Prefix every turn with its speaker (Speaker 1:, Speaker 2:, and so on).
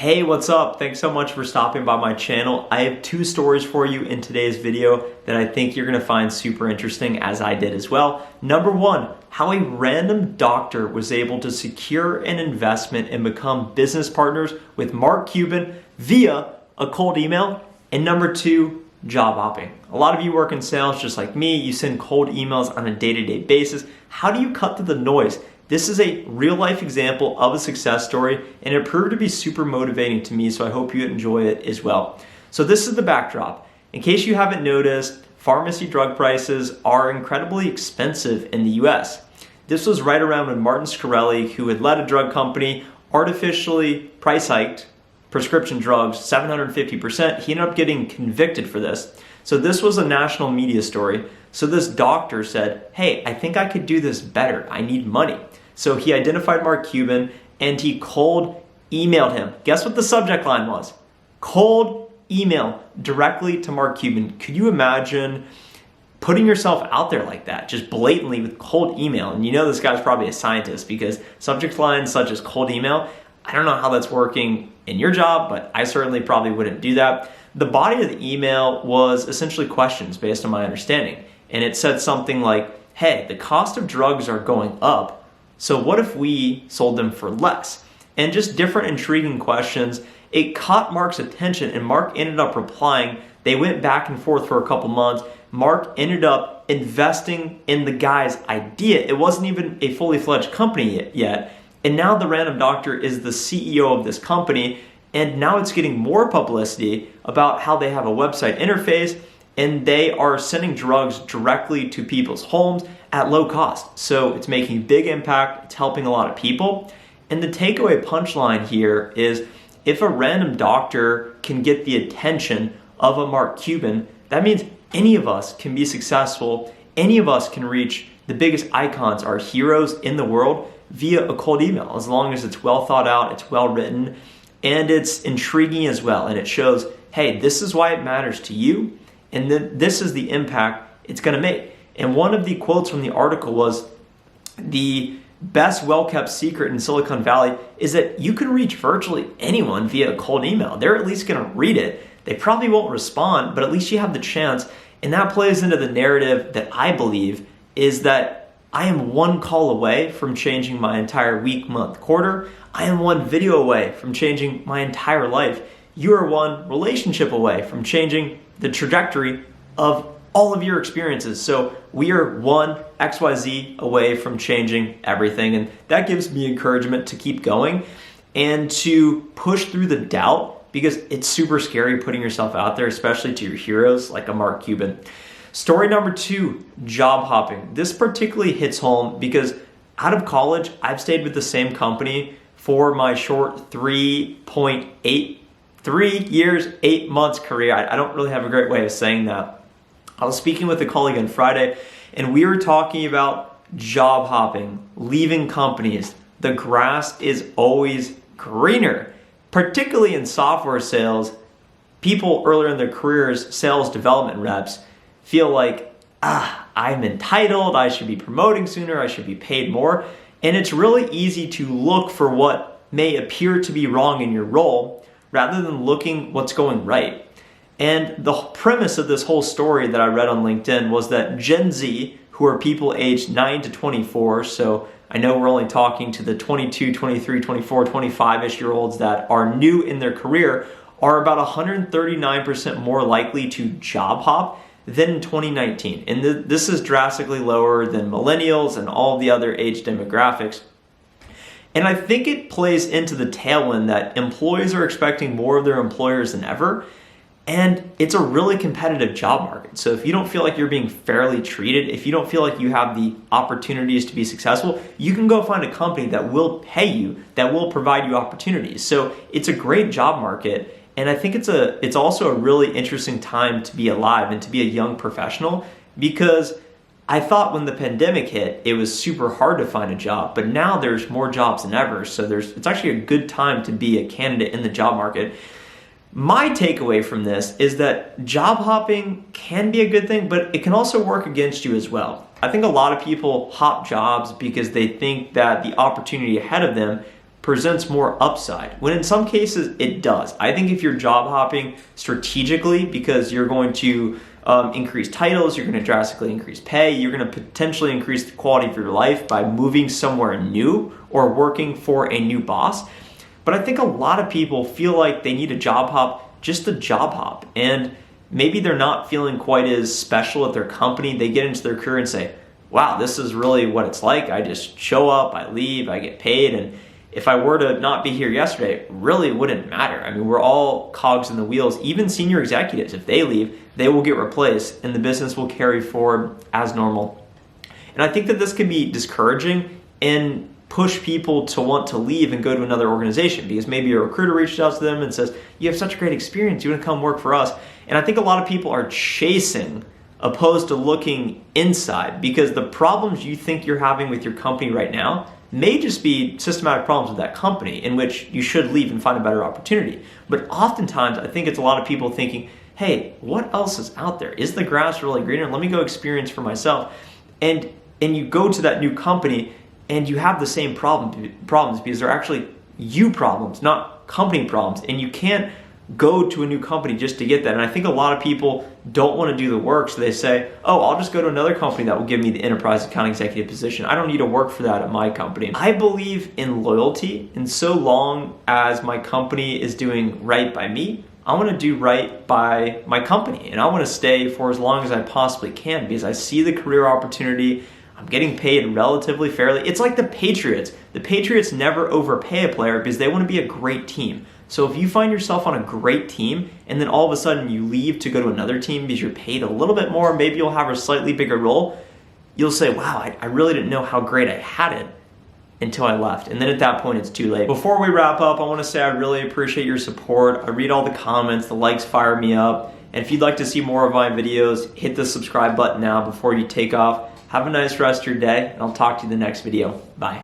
Speaker 1: Hey, what's up? Thanks so much for stopping by my channel. I have two stories for you in today's video that I think you're gonna find super interesting, as I did as well. Number one, how a random doctor was able to secure an investment and become business partners with Mark Cuban via a cold email. And number two, job hopping. A lot of you work in sales just like me. You send cold emails on a day-to-day basis. How do you cut through the noise? This is a real life example of a success story, and it proved to be super motivating to me, so I hope you enjoy it as well. So this is the backdrop. In case you haven't noticed, pharmacy drug prices are incredibly expensive in the US. This was right around when Martin Shkreli, who had led a drug company, artificially price hiked prescription drugs 750%. He ended up getting convicted for this. So this was a national media story. So this doctor said, hey, I think I could do this better. I need money. So he identified Mark Cuban and he cold emailed him. Guess what the subject line was? Cold email directly to Mark Cuban. Could you imagine putting yourself out there like that, just blatantly with cold email? And you know this guy's probably a scientist, because subject lines such as cold email, I don't know how that's working in your job, but I certainly probably wouldn't do that. The body of the email was essentially questions based on my understanding. And it said something like, hey, the cost of drugs are going up, so what if we sold them for less? And just different intriguing questions. It caught Mark's attention, and Mark ended up replying. They went back and forth for a couple months. Mark ended up investing in the guy's idea. It wasn't even a fully fledged company yet. And now the random doctor is the CEO of this company, and now it's getting more publicity about how they have a website interface and they are sending drugs directly to people's homes at low cost. So it's making big impact, it's helping a lot of people. And the takeaway punchline here is, if a random doctor can get the attention of a Mark Cuban, that means any of us can be successful, any of us can reach the biggest icons, our heroes in the world, via a cold email, as long as it's well thought out, it's well written, and it's intriguing as well. And it shows, hey, this is why it matters to you, and then this is the impact it's gonna make. And one of the quotes from the article was, the best well-kept secret in Silicon Valley is that you can reach virtually anyone via a cold email. They're at least gonna read it. They probably won't respond, but at least you have the chance. And that plays into the narrative that I believe is that I am one call away from changing my entire week, month, quarter. I am one video away from changing my entire life. You are one relationship away from changing the trajectory of all of your experiences. So we are one XYZ away from changing everything. And that gives me encouragement to keep going and to push through the doubt, because it's super scary putting yourself out there, especially to your heroes like a Mark Cuban. Story number two, job hopping. This particularly hits home because out of college, I've stayed with the same company for my short 3 years, 8 months career. I don't really have a great way of saying that. I was speaking with a colleague on Friday, and we were talking about job hopping, leaving companies. The grass is always greener, particularly in software sales. People earlier in their careers, sales development reps, feel like, I'm entitled, I should be promoting sooner, I should be paid more. And it's really easy to look for what may appear to be wrong in your role rather than looking what's going right. And the premise of this whole story that I read on LinkedIn was that Gen Z, who are people aged 9 to 24, so I know we're only talking to the 22, 23, 24, 25-ish year olds that are new in their career, are about 139% more likely to job hop than in 2019. And this is drastically lower than millennials and all the other age demographics. And I think it plays into the tailwind that employees are expecting more of their employers than ever. And it's a really competitive job market. So if you don't feel like you're being fairly treated, if you don't feel like you have the opportunities to be successful, you can go find a company that will pay you, that will provide you opportunities. So it's a great job market. And I think it's also a really interesting time to be alive and to be a young professional, because I thought when the pandemic hit, it was super hard to find a job, but now there's more jobs than ever. So it's actually a good time to be a candidate in the job market. My takeaway from this is that job hopping can be a good thing, but it can also work against you as well. I think a lot of people hop jobs because they think that the opportunity ahead of them presents more upside, when in some cases it does. I think if you're job hopping strategically because you're going to increase titles, you're going to drastically increase pay, you're going to potentially increase the quality of your life by moving somewhere new or working for a new boss. But I think a lot of people feel like they need a job hop, just a job hop, and maybe they're not feeling quite as special at their company. They get into their career and say, wow, this is really what it's like. I just show up, I leave, I get paid, and if I were to not be here yesterday, it really wouldn't matter. I mean, we're all cogs in the wheels. Even senior executives, if they leave, they will get replaced and the business will carry forward as normal. And I think that this can be discouraging and push people to want to leave and go to another organization because maybe a recruiter reaches out to them and says, you have such a great experience, you want to come work for us. And I think a lot of people are chasing opposed to looking inside, because the problems you think you're having with your company right now may just be systematic problems with that company in which you should leave and find a better opportunity. But oftentimes, I think it's a lot of people thinking, hey, what else is out there? Is the grass really greener? Let me go experience for myself. And you go to that new company and you have the same problems because they're actually you problems, not company problems. And you can't go to a new company just to get that. And I think a lot of people don't want to do the work, so they say, oh, I'll just go to another company that will give me the enterprise account executive position. I don't need to work for that at my company. I believe in loyalty, and so long as my company is doing right by me, I want to do right by my company, and I want to stay for as long as I possibly can because I see the career opportunity. I'm getting paid relatively fairly. It's like the Patriots. The Patriots never overpay a player because they want to be a great team. So if you find yourself on a great team and then all of a sudden you leave to go to another team because you're paid a little bit more, maybe you'll have a slightly bigger role, you'll say, wow, I really didn't know how great I had it until I left. And then at that point, it's too late. Before we wrap up, I want to say I really appreciate your support. I read all the comments, the likes fire me up. And if you'd like to see more of my videos, hit the subscribe button now before you take off. Have a nice rest of your day, and I'll talk to you in the next video. Bye.